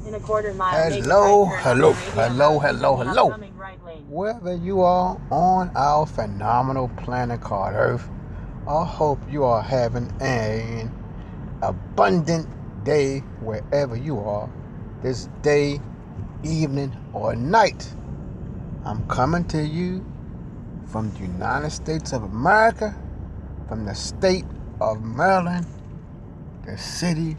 In a quarter mile, make a Hello, right turn hello, onto Radio hello, Road, hello, then hello. upcoming right lane. Wherever you are on our phenomenal planet called Earth, I hope you are having an abundant day wherever you are, this day, evening, or night. I'm coming to you from the United States of America, from the state of Maryland, the city In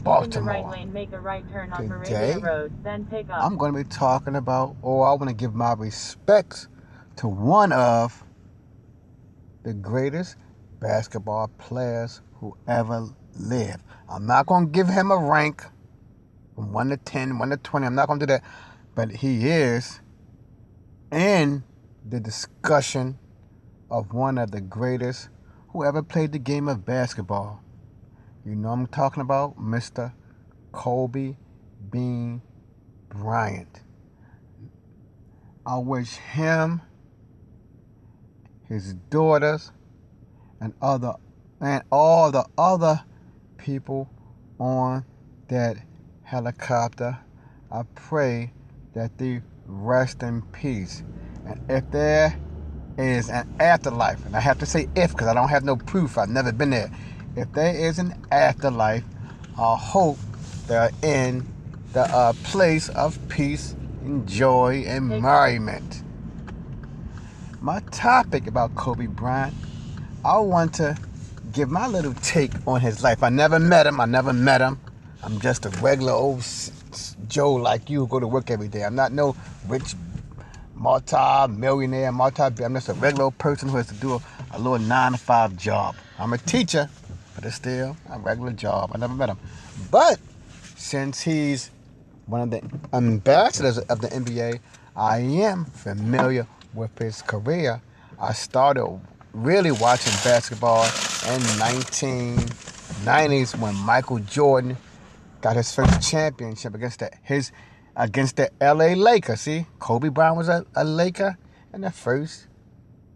the right Baltimore. lane, make a right turn on Today, Meridia Road, then pick up. I'm going to be talking about, or I want to give my respects to one of the greatest basketball players who ever lived. I'm not going to give him a rank from 1 to 10, 1 to 20. I'm not going to do that. But he is in the discussion of one of the greatest who ever played the game of basketball. You know I'm talking about Mr. Kobe Bean Bryant. I wish him, his daughters, and all the other people on that helicopter, I pray that they rest in peace. And if there is an afterlife, and I have to say if because I don't have no proof, I've never been there. If there is an afterlife, I hope they're in the place of peace and joy and merriment. My topic about Kobe Bryant, I want to give my little take on his life. I never met him. I'm just a regular old Joe like you who go to work every day. I'm not no rich multi-millionaire, I'm just a regular old person who has to do a little 9-to-5 job. I'm a teacher, but it's still a regular job. I never met him. But since he's one of the ambassadors of the NBA, I am familiar with his career. I started really watching basketball in 1990s when Michael Jordan got his first championship against the LA Lakers. See, Kobe Bryant was a Laker, and the first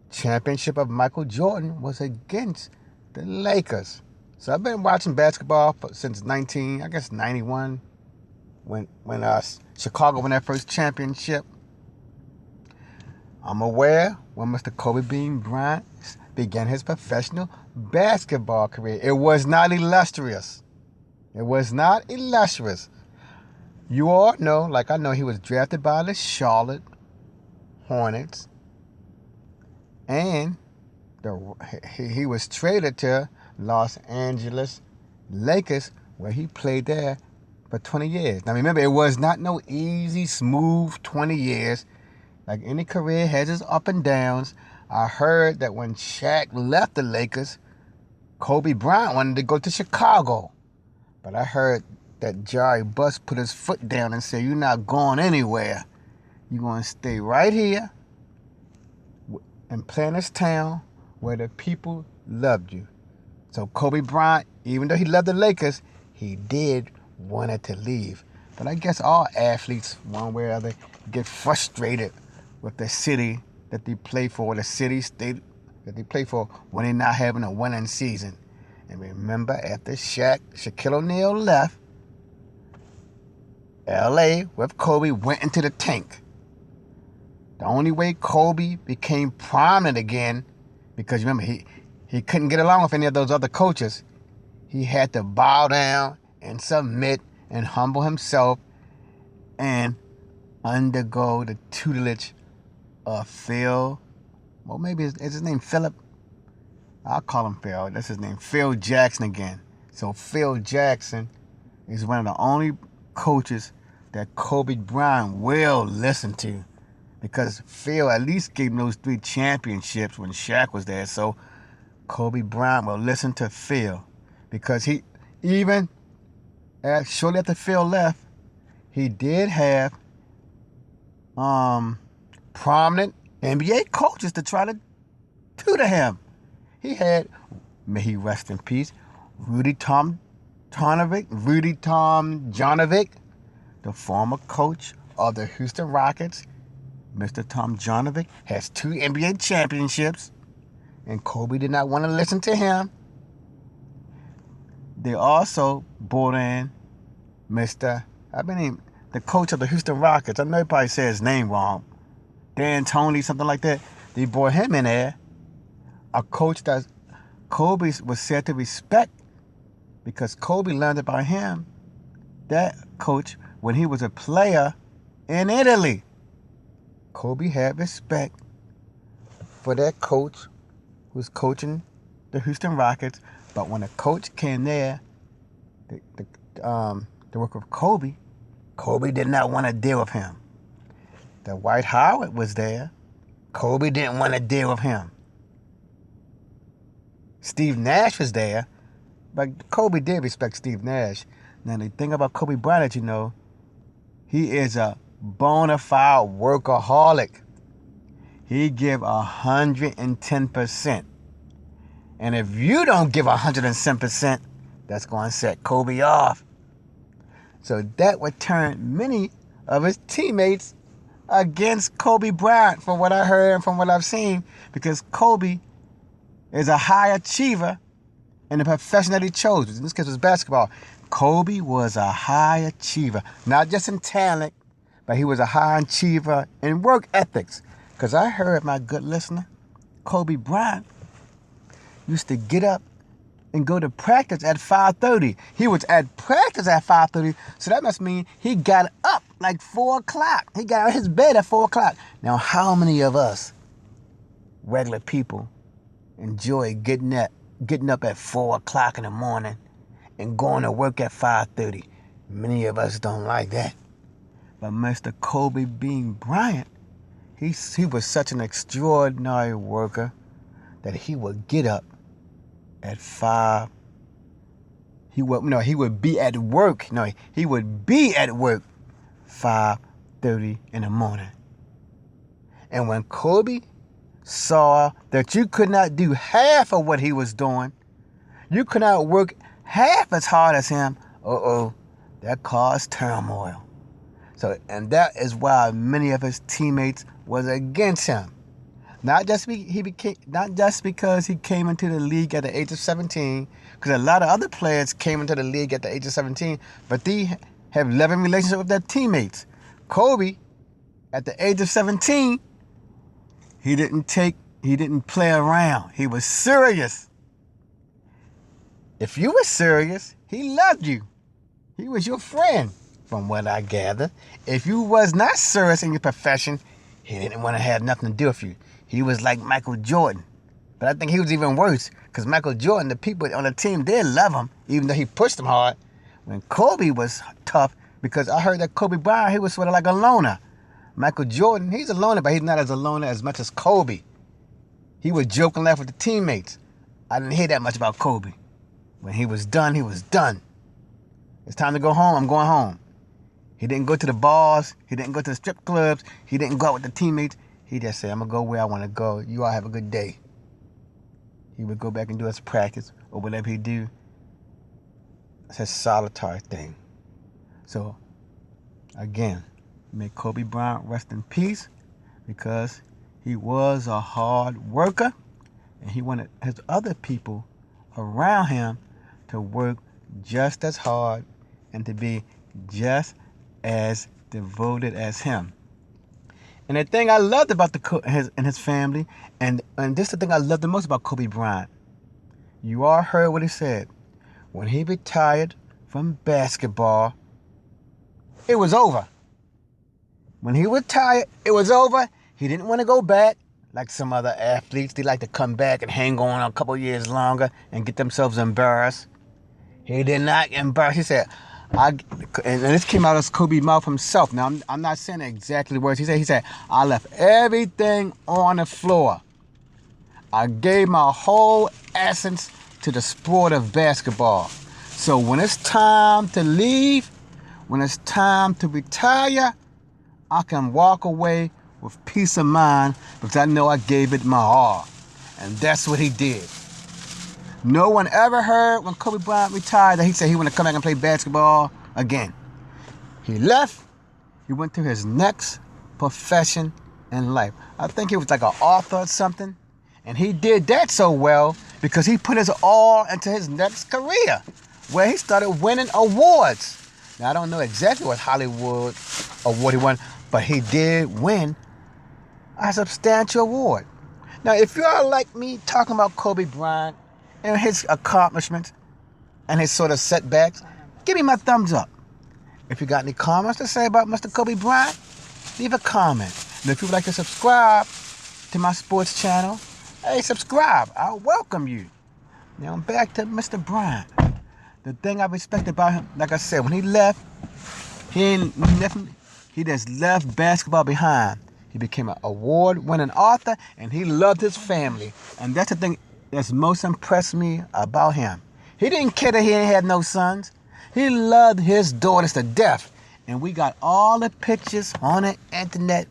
championship of Michael Jordan was against the Lakers. So I've been watching basketball since 91 when Chicago won their first championship. I'm aware when Mr. Kobe Bean Bryant began his professional basketball career. It was not illustrious. You all know, like I know, he was drafted by the Charlotte Hornets, and he was traded to Los Angeles Lakers, where he played there for 20 years. Now remember, it was not no easy, smooth 20 years. Like any career has its up and downs. I heard that when Shaq left the Lakers, Kobe Bryant wanted to go to Chicago. But I heard that Jerry Buss put his foot down and said, "You're not going anywhere. You're going to stay right here and play in this town where the people loved you." So Kobe Bryant, even though he loved the Lakers, he did wanted to leave. But I guess all athletes, one way or other, get frustrated with the city that they play for, the city, state that they play for when they're not having a winning season. And remember, after Shaquille O'Neal left, LA with Kobe went into the tank. The only way Kobe became prominent again, because remember, he couldn't get along with any of those other coaches. He had to bow down and submit and humble himself and undergo the tutelage of Phil. Well, maybe is his name Philip? I'll call him Phil. That's his name, Phil Jackson again. So Phil Jackson is one of the only coaches that Kobe Bryant will listen to, because Phil at least gave him those 3 championships when Shaq was there. So Kobe Bryant will listen to Phil, because he, even shortly after Phil left, he did have prominent NBA coaches to try to tutor him. He had, may he rest in peace, Rudy Tom Jonovic, the former coach of the Houston Rockets. Mr. Tom Jonovic has 2 NBA championships, and Kobe did not want to listen to him. They also brought in Mr. I mean, the coach of the Houston Rockets. I know he probably said his name wrong. Dan Tony, something like that. They brought him in there. A coach that Kobe was said to respect because Kobe learned about him, that coach, when he was a player in Italy. Kobe had respect for that coach who was coaching the Houston Rockets. But when a coach came there to work with Kobe, Kobe did not want to deal with him. The Dwight Howard was there. Kobe didn't want to deal with him. Steve Nash was there, but Kobe did respect Steve Nash. Now, the thing about Kobe Bryant, you know, he is a bona fide workaholic. He give 110%. And if you don't give 110%, that's going to set Kobe off. So that would turn many of his teammates against Kobe Bryant, from what I heard and from what I've seen, because Kobe is a high achiever in the profession that he chose. In this case, it was basketball. Kobe was a high achiever, not just in talent, but he was a high achiever in work ethics. Because I heard, my good listener, Kobe Bryant used to get up and go to practice at 5:30. He was at practice at 5:30, so that must mean he got up like 4 o'clock. He got out of his bed at 4 o'clock. Now, how many of us, regular people, enjoy getting up at 4 o'clock in the morning and going to work at 5:30? Many of us don't like that. But Mr. Kobe Bean Bryant, he was such an extraordinary worker that he would get up at 5. He would be at work. No, he would be at work 5:30 in the morning. And when Kobe saw that you could not do half of what he was doing, you could not work half as hard as him, that caused turmoil. So, and that is why many of his teammates was against him. Not just because he came into the league at the age of 17, because a lot of other players came into the league at the age of 17, but they have loving relationship with their teammates. Kobe, at the age of 17, he didn't play around. He was serious. If you were serious, he loved you. He was your friend, from what I gather. If you was not serious in your profession, he didn't want to have nothing to do with you. He was like Michael Jordan. But I think he was even worse, because Michael Jordan, the people on the team, they love him, even though he pushed them hard. When Kobe was tough, because I heard that Kobe Bryant, he was sort of like a loner. Michael Jordan, he's a loner, but he's not as a loner as much as Kobe. He would joke and laugh with the teammates. I didn't hear that much about Kobe. When he was done, he was done. It's time to go home, I'm going home. He didn't go to the bars. He didn't go to the strip clubs. He didn't go out with the teammates. He just said, I'm going to go where I want to go. You all have a good day. He would go back and do his practice or whatever he do. It's a solitary thing. So, again, may Kobe Bryant rest in peace, because he was a hard worker and he wanted his other people around him to work just as hard and to be just as devoted as him. And the thing I loved about his family, and this is the thing I loved the most about Kobe Bryant. You all heard what he said. When he retired from basketball, it was over. When he retired, it was over. He didn't want to go back like some other athletes. They like to come back and hang on a couple years longer and get themselves embarrassed. He did not embarrass. He said, and this came out of Kobe's mouth himself. Now, I'm not saying exactly the words. He said, I left everything on the floor. I gave my whole essence to the sport of basketball. So when it's time to leave, when it's time to retire, I can walk away with peace of mind, because I know I gave it my all. And that's what he did. No one ever heard when Kobe Bryant retired that he said he wanted to come back and play basketball again. He left. He went to his next profession in life. I think he was like an author or something. And he did that so well because he put his all into his next career, where he started winning awards. Now, I don't know exactly what Hollywood award he won, but he did win a substantial award. Now, if you are like me talking about Kobe Bryant and his accomplishments and his sort of setbacks, give me my thumbs up. If you got any comments to say about Mr. Kobe Bryant, leave a comment. And if you would like to subscribe to my sports channel, hey, subscribe. I'll welcome you. Now, back to Mr. Bryant. The thing I respect about him, like I said, when he left, he just left basketball behind. He became an award-winning author, and he loved his family. And that's the thing that's most impressed me about him. He didn't care that he ain't had no sons. He loved his daughters to death. And we got all the pictures on the internet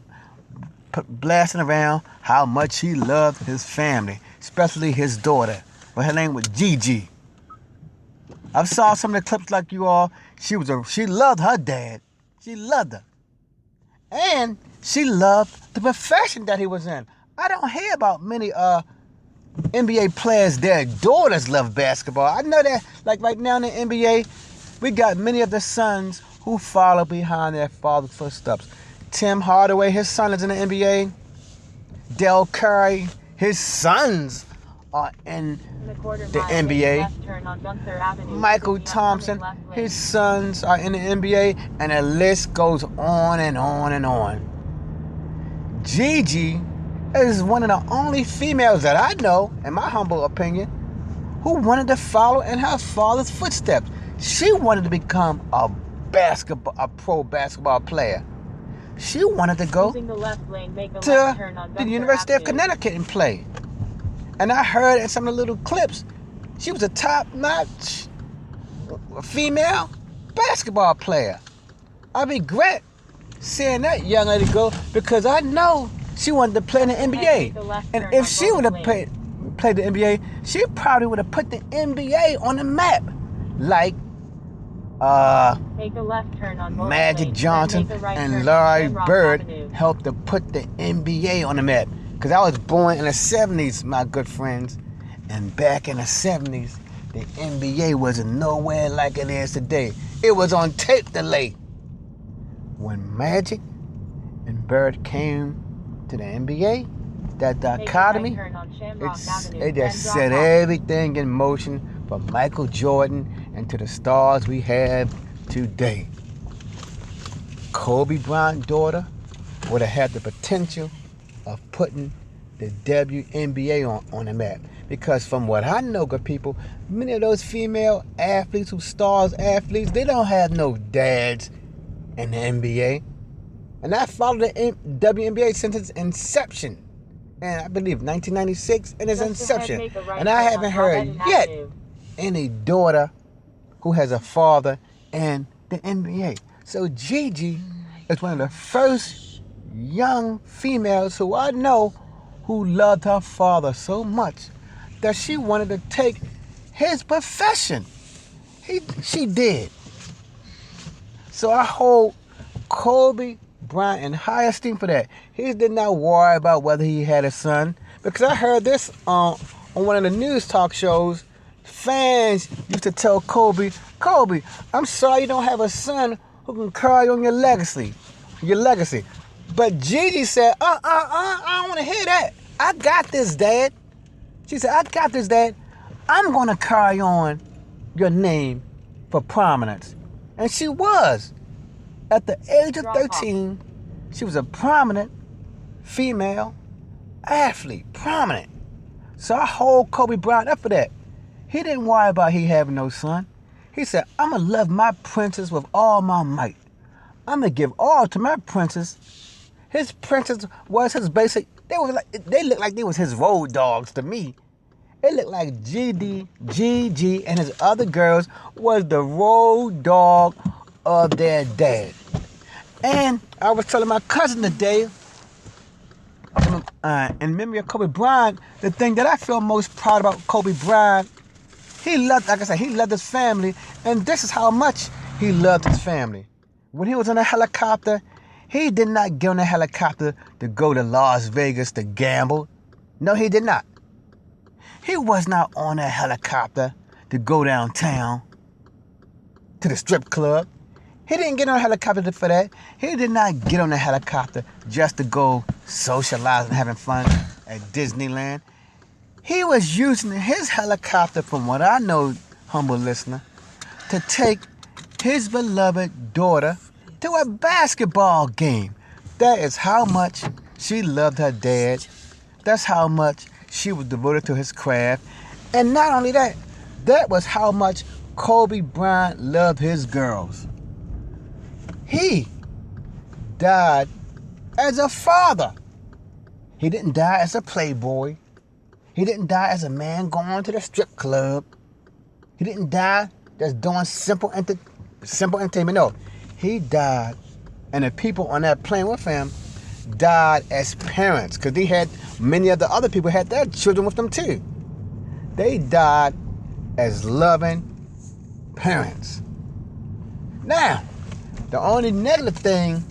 blasting around how much he loved his family, especially his daughter. But her name was Gigi. I saw some of the clips like you all. She loved her dad. She loved her. And she loved the profession that he was in. I don't hear about many NBA players, their daughters love basketball. I know that, like right now in the NBA, we got many of the sons who follow behind their father's footsteps. Tim Hardaway, his son is in the NBA. Del Curry, his sons are in the NBA. Michael Thompson, his sons are in the NBA, and the list goes on and on and on. Gigi is one of the only females that I know, in my humble opinion, who wanted to follow in her father's footsteps. She wanted to become a pro basketball player. She wanted to go to the University of Connecticut and play. And I heard in some of the little clips, she was a top-notch female basketball player. I regret seeing that young lady go because I know she wanted to play in the NBA. And if she would have played the NBA, she probably would have put the NBA on the map. Like Magic Johnson and Larry Bird helped to put the NBA on the map. Because I was born in the 70s, my good friends. And back in the 70s, the NBA wasn't nowhere like it is today. It was on tape delay. When Magic and Bird came to the NBA, that dichotomy, it just set everything in motion for Michael Jordan and to the stars we have today. Kobe Bryant's daughter would have had the potential of putting the WNBA on the map. Because from what I know, good people, many of those female athletes who stars athletes, they don't have no dads in the NBA. And I followed the WNBA since its inception. And I believe 1996 in its inception. And I haven't heard yet any daughter who has a father in the NBA. So Gigi is one of the first young females who I know who loved her father so much that she wanted to take his profession. She did. So I hold Kobe Bryant in high esteem for that. He did not worry about whether he had a son. Because I heard this on one of the news talk shows. Fans used to tell Kobe, I'm sorry you don't have a son who can carry on your legacy. But Gigi said, I don't want to hear that. I got this, Dad. She said, I got this, Dad. I'm going to carry on your name for prominence. And she was. At the age of 13, she was a prominent female athlete. Prominent. So I hold Kobe Bryant up for that. He didn't worry about he having no son. He said, I'm going to love my princess with all my might. I'm going to give all to my princess. His princess was his basic. They looked like they was his road dogs to me. It looked like Gigi, and his other girls was the road dog of their dad. And I was telling my cousin today, in memory of Kobe Bryant, the thing that I feel most proud about Kobe Bryant, he loved his family, and this is how much he loved his family. When he was in a helicopter, he did not get on a helicopter to go to Las Vegas to gamble. No, he did not. He was not on a helicopter to go downtown to the strip club. He didn't get on a helicopter for that. He did not get on a helicopter just to go socializing, having fun at Disneyland. He was using his helicopter, from what I know, humble listener, to take his beloved daughter to a basketball game. That is how much she loved her dad. That's how much she was devoted to his craft. And not only that, that was how much Kobe Bryant loved his girls. He died as a father. He didn't die as a playboy. He didn't die as a man going to the strip club. He didn't die just doing simple entertainment. No, he died, and the people on that plane with him died as parents, because many of the other people had their children with them too. They died as loving parents. Now, the only negative thing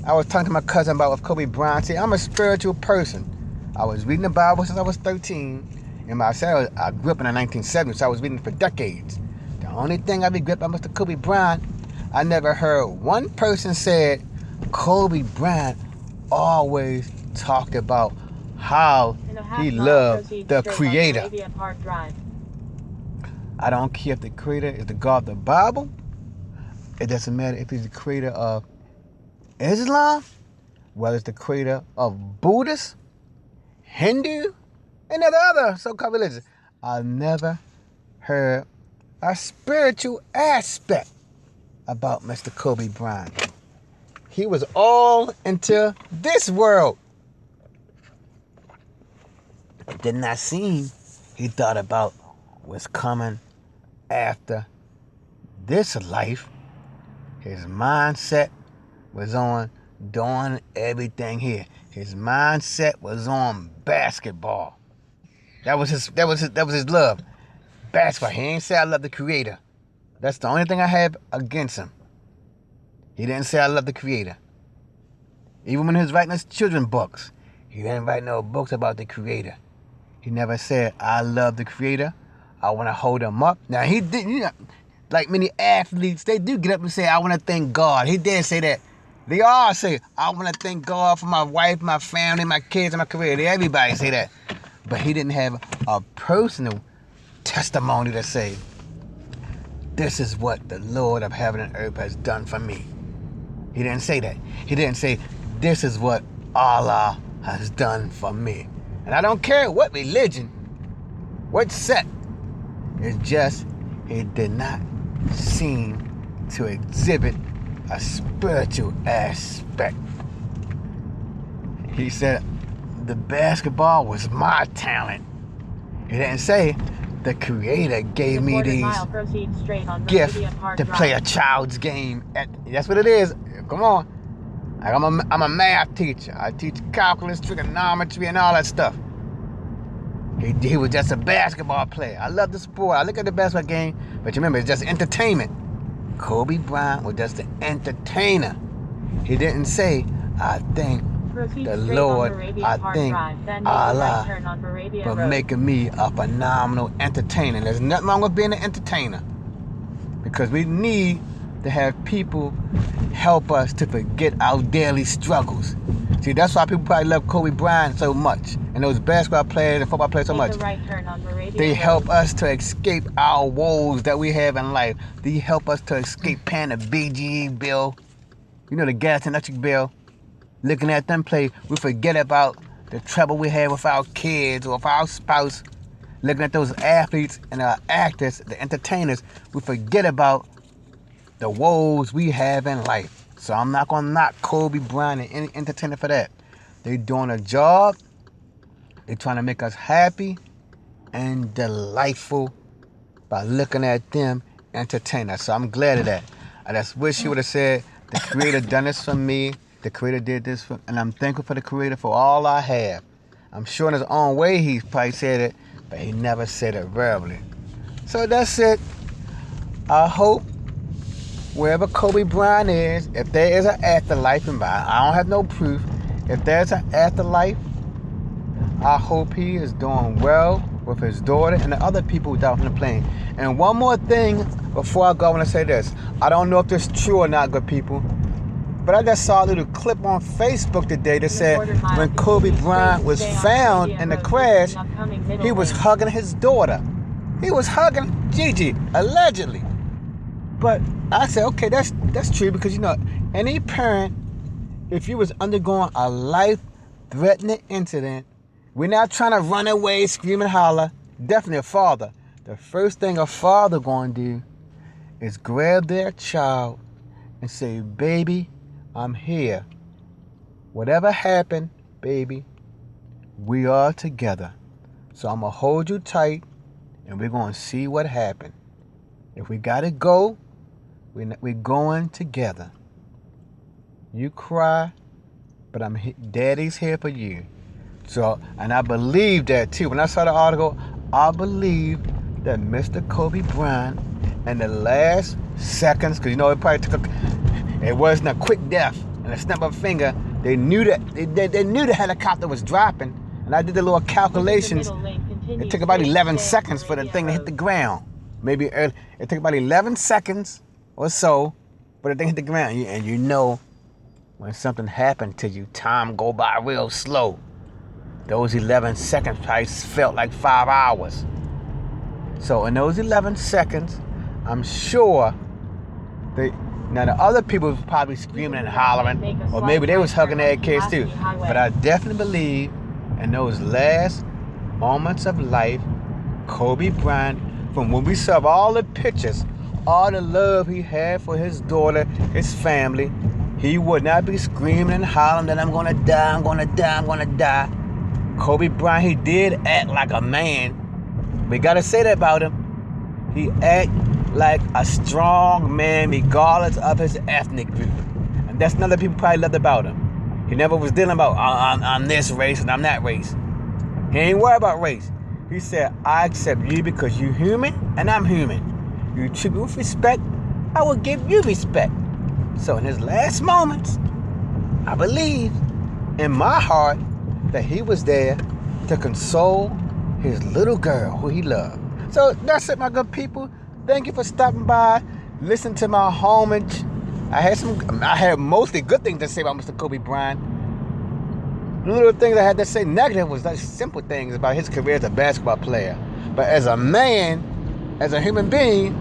I was talking to my cousin about with Kobe Bryant, see, I'm a spiritual person. I was reading the Bible since I was 13. And I grew up in the 1970s, so I was reading it for decades. The only thing I regret about Mr. Kobe Bryant, I never heard one person said Kobe Bryant always talked about how he loved the Creator. I don't care if the Creator is the God of the Bible. It doesn't matter if he's the creator of Islam, whether it's the creator of Buddhist, Hindu, and other so-called religions. I never heard a spiritual aspect about Mr. Kobe Bryant. He was all into this world. It did not seem he thought about what's coming after this life. His mindset was on doing everything here. His mindset was on basketball. That was his love. Basketball. He ain't say I love the Creator. That's the only thing I have against him. He didn't say I love the Creator. Even when he was writing his children's books, he didn't write no books about the Creator. He never said, I love the Creator. I want to hold him up. Now, he didn't, like many athletes, they do get up and say, I want to thank God. He did say that. They all say, I want to thank God for my wife, my family, my kids, and my career. Everybody say that. But he didn't have a personal testimony to say, this is what the Lord of heaven and earth has done for me. He didn't say that. He didn't say, this is what Allah has done for me. And I don't care what religion, what sect. It's just, he did not seem to exhibit a spiritual aspect. He said the basketball was my talent. He didn't say the Creator gave me these gifts to play a child's game. That's what it is. Come on. I'm a math teacher. I teach calculus, trigonometry, and all that stuff. He was just a basketball player. I love the sport. I look at the basketball game, but you remember, it's just entertainment. Kobe Bryant was just an entertainer. He didn't say, I thank the Lord, I thank Allah for making me a phenomenal entertainer. There's nothing wrong with being an entertainer, because we need to have people help us to forget our daily struggles. See, that's why people probably love Kobe Bryant so much, and those basketball players and football players so much. They help us to escape our woes that we have in life. They help us to escape paying the BGE bill, the gas and electric bill. Looking at them play, we forget about the trouble we have with our kids or with our spouse. Looking at those athletes and our actors, the entertainers, we forget about the woes we have in life. So I'm not going to knock Kobe Bryant and any entertainer for that. They're doing a job. They're trying to make us happy and delightful by looking at them entertain us. So I'm glad of that. I just wish he would have said, the Creator done this for me. The Creator did this for me. And I'm thankful for the Creator for all I have. I'm sure in his own way he probably said it, but he never said it verbally. So that's it. I hope wherever Kobe Bryant is, if there is an afterlife, and I don't have no proof, if there's an afterlife, I hope he is doing well with his daughter and the other people down on the plane. And one more thing before I go, I want to say this. I don't know if this is true or not, good people, but I just saw a little clip on Facebook today that said when Kobe Bryant was found in the crash, he was hugging his daughter. He was hugging Gigi, allegedly. But I said, okay, that's true, because you know, any parent, if you was undergoing a life-threatening incident, we're not trying to run away, scream and holler. Definitely a father. The first thing a father going to do is grab their child and say, baby, I'm here. Whatever happened, baby, we are together. So I'm going to hold you tight, and we're going to see what happened. If we got to go, we're going together. You cry, but Daddy's here for you. So, and I believe that too. When I saw the article, I believe that Mr. Kobe Bryant, in the last seconds, because you know it probably it wasn't a quick death and a snap of a finger. They knew that they knew the helicopter was dropping, and I did the little calculations. It took about 11 seconds for the thing to hit the ground. Maybe it took about 11 seconds or so for the thing to hit the ground. And you know, when something happened to you, time go by real slow. Those 11 seconds probably felt like 5 hours. So in those 11 seconds, I'm sure now the other people was probably screaming and hollering, or maybe they was hugging their kids too. But I definitely believe in those last moments of life, Kobe Bryant, from when we saw all the pictures, all the love he had for his daughter, his family, he would not be screaming and hollering that I'm gonna die, I'm gonna die, I'm gonna die. Kobe Bryant, he did act like a man. We gotta say that about him. He act like a strong man regardless of his ethnic group. And that's another people probably loved about him. He never was dealing about, I'm this race and I'm that race. He ain't worried about race. He said, I accept you because you're human and I'm human. You treat me with respect, I will give you respect. So in his last moments, I believe in my heart that he was there to console his little girl who he loved. So that's it, my good people. Thank you for stopping by. Listen to my homage. I had mostly good things to say about Mr. Kobe Bryant. The little things I had to say negative was like simple things about his career as a basketball player. But as a man, as a human being,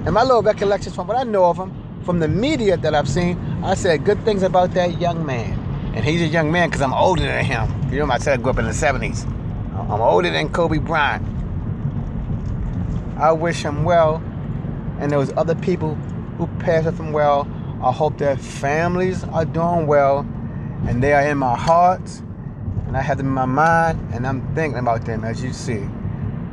and my little recollections from what I know of him, from the media that I've seen, I said good things about that young man. And he's a young man because I'm older than him. You know, I said I grew up in the 70s. I'm older than Kobe Bryant. I wish him well. And those other people who passed with him well, I hope their families are doing well. And they are in my heart. And I have them in my mind. And I'm thinking about them, as you see.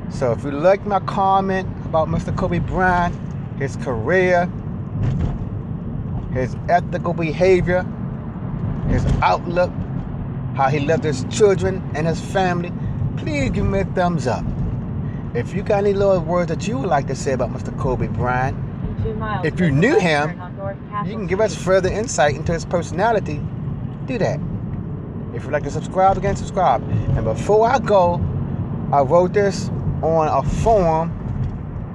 So if you like my comment about Mr. Kobe Bryant, his career, his ethical behavior, his outlook, how he loved his children and his family, please give me a thumbs up. If you got any little words that you would like to say about Mr. Kobe Bryant, if you knew him, you can give us further insight into his personality. Do that. If you'd like to subscribe, again, subscribe. And before I go, I wrote this on a forum,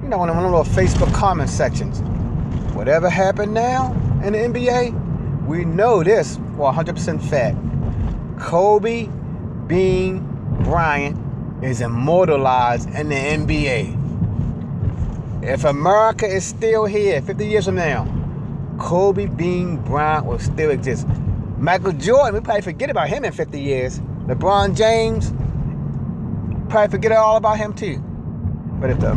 you know, in one of the little Facebook comment sections. Whatever happened now in the NBA, we know this for 100% fact. Kobe Bean Bryant is immortalized in the NBA. If America is still here 50 years from now, Kobe Bean Bryant will still exist. Michael Jordan, we probably forget about him in 50 years. LeBron James, probably forget all about him too. But if the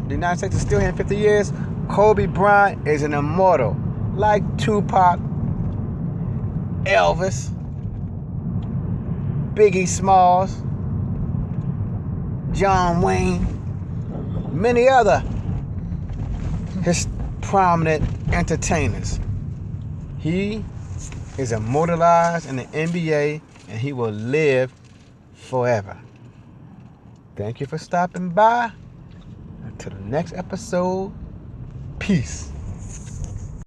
United States is still here in 50 years, Kobe Bryant is an immortal. Like Tupac, Elvis, Biggie Smalls, John Wayne, many other his prominent entertainers. He is immortalized in the NBA and he will live forever. Thank you for stopping by. Until the next episode, peace.